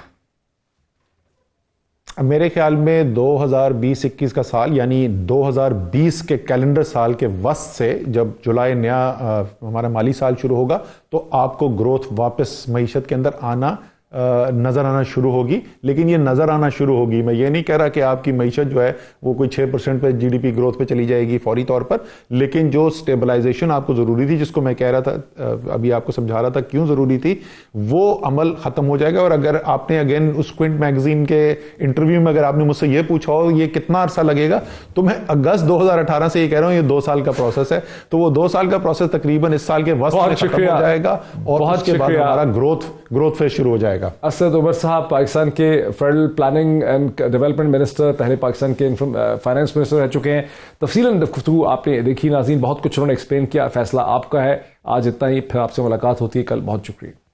मेरे ख्याल में 2020-21 का साल यानी 2020 के कैलेंडर साल के वस्त से जब जुलाई नया हमारा माली साल शुरू होगा तो आपको ग्रोथ वापस मईशत के अंदर आना नजर आना शुरू होगी। लेकिन ये नजर आना शुरू होगी, मैं ये नहीं कह रहा कि आपकी मईशत जो है वो कोई 6% पे GDP ग्रोथ पे चली जाएगी फौरी तौर पर, लेकिन जो स्टेबलाइजेशन आपको जरूरी थी, जिसको मैं कह रहा था अभी आपको समझा रहा था क्यों जरूरी थी, वो अमल खत्म हो जाएगा। और अगर आपने अगेन उस क्विंट मैगजीन के इंटरव्यू में अगर आपने मुझसे ये पूछा हो ये कितना अरसा लगेगा, तो मैं अगस्त 2018 से ये कह रहा हूं ये 2 साल का प्रोसेस है। तो वो 2 साल का प्रोसेस तकरीबन इस साल के वक्त में खत्म हो जाएगा और उसके बाद हमारा ग्रोथ फेज शुरू हो जाएगा। असद उमर साहब पाकिस्तान के federal planning and development minister, पहले पाकिस्तान के फाइनेंस मिनिस्टर रह चुके हैं। तफसीलन गुफ्तगू आपने देखी नाज़रीन, बहुत कुछ उन्होंने एक्सप्लेन किया, फैसला आपका है। आज इतना ही, फिर आपसे मुलाकात होती है कल। बहुत शुक्रिया।